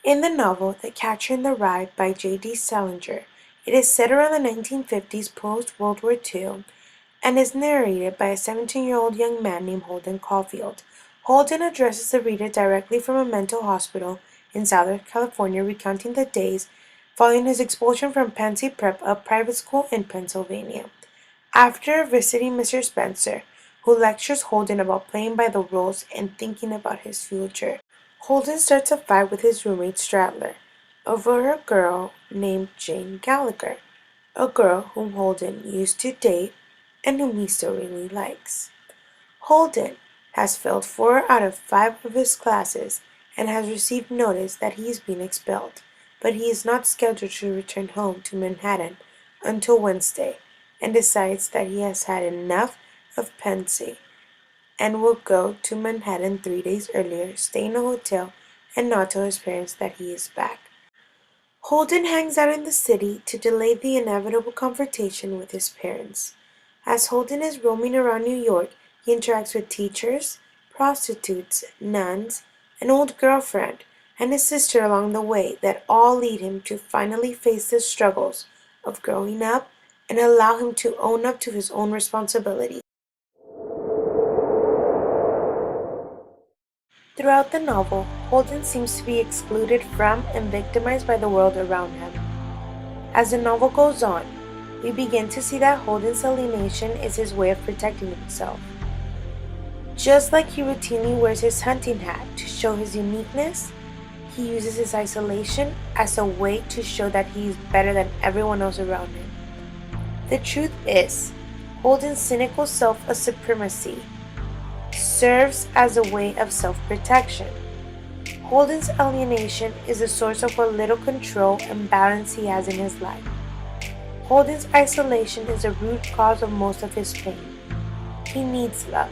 In the novel The Catcher in the Rye by J.D. Salinger, it is set around the 1950s post-World War II and is narrated by a 17-year-old young man named Holden Caulfield. Holden addresses the reader directly from a mental hospital in Southern California, recounting the days following his expulsion from Pansy Prep, a private school in Pennsylvania. After visiting Mr. Spencer, who lectures Holden about playing by the rules and thinking about his future, Holden starts a fight with his roommate Stradler over a girl named Jane Gallagher, a girl whom Holden used to date and whom he still really likes. Holden has failed 4 out of 5 of his classes and has received notice that he is being expelled, but he is not scheduled to return home to Manhattan until Wednesday and decides that he has had enough of Pansy and will go to Manhattan 3 days earlier, stay in a hotel, and not tell his parents that he is back. Holden hangs out in the city to delay the inevitable confrontation with his parents. As Holden is roaming around New York, he interacts with teachers, prostitutes, nuns, an old girlfriend, and his sister along the way that all lead him to finally face the struggles of growing up and allow him to own up to his own responsibilities. Throughout the novel, Holden seems to be excluded from and victimized by the world around him. As the novel goes on, we begin to see that Holden's alienation is his way of protecting himself. Just like he routinely wears his hunting hat to show his uniqueness, he uses his isolation as a way to show that he is better than everyone else around him. The truth is, Holden's cynical self-supremacy serves as a way of self-protection. Holden's alienation is a source of what little control and balance he has in his life. Holden's isolation is a root cause of most of his pain. He needs love,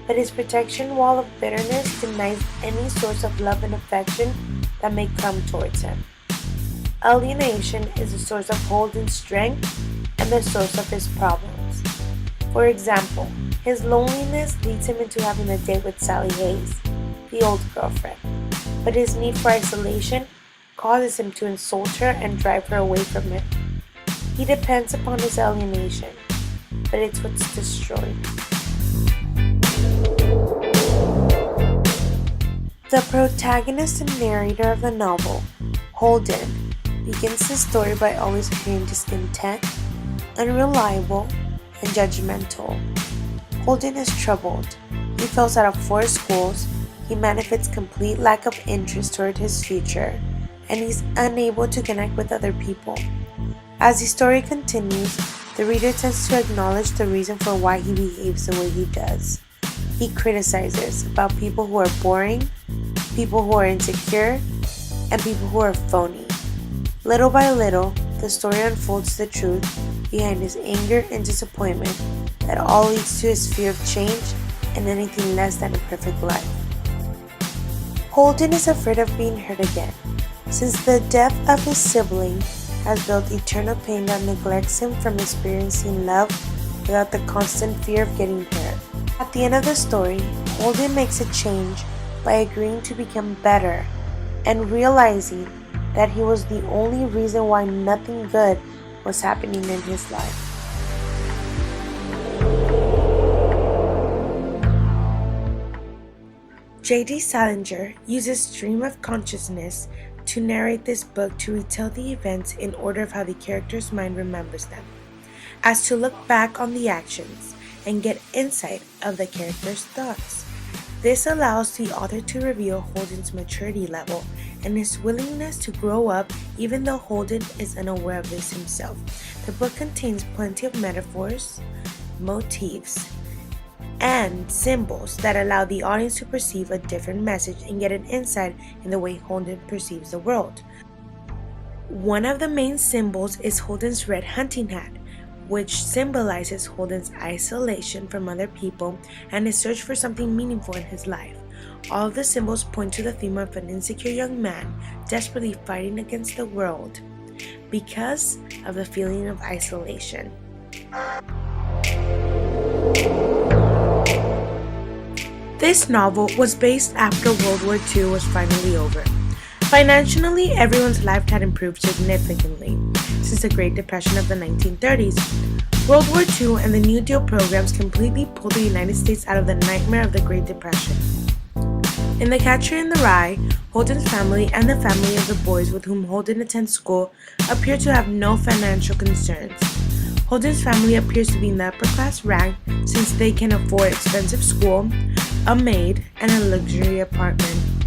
but his protection wall of bitterness denies any source of love and affection that may come towards him. Alienation is the source of Holden's strength and the source of his problems. For example, his loneliness leads him into having a date with Sally Hayes, the old girlfriend, but his need for isolation causes him to insult her and drive her away from him. He depends upon his alienation, but it's what's destroyed. The protagonist and narrator of the novel, Holden, begins his story by always appearing discontent, unreliable, and judgmental. Holden is troubled. He fails out of 4 schools, he manifests complete lack of interest toward his future, and he's unable to connect with other people. As the story continues, the reader tends to acknowledge the reason for why he behaves the way he does. He criticizes about people who are boring, people who are insecure, and people who are phony. Little by little, the story unfolds the truth behind his anger and disappointment that all leads to his fear of change and anything less than a perfect life. Holden is afraid of being hurt again, since the death of his sibling has built eternal pain that neglects him from experiencing love without the constant fear of getting hurt. At the end of the story, Holden makes a change by agreeing to become better and realizing that he was the only reason why nothing good was happening in his life. J.D. Salinger uses stream of consciousness to narrate this book to retell the events in order of how the character's mind remembers them, as to look back on the actions and get insight of the character's thoughts. This allows the author to reveal Holden's maturity level and his willingness to grow up even though Holden is unaware of this himself. The book contains plenty of metaphors, motifs, and symbols that allow the audience to perceive a different message and get an insight in the way Holden perceives the world. One of the main symbols is Holden's red hunting hat, which symbolizes Holden's isolation from other people and his search for something meaningful in his life. All of the symbols point to the theme of an insecure young man desperately fighting against the world because of the feeling of isolation. This novel was based after World War II was finally over. Financially, everyone's life had improved significantly since the Great Depression of the 1930s. World War II and the New Deal programs completely pulled the United States out of the nightmare of the Great Depression. In The Catcher in the Rye, Holden's family and the family of the boys with whom Holden attends school appear to have no financial concerns. Holden's family appears to be in the upper class rank since they can afford expensive school, a maid, and a luxury apartment.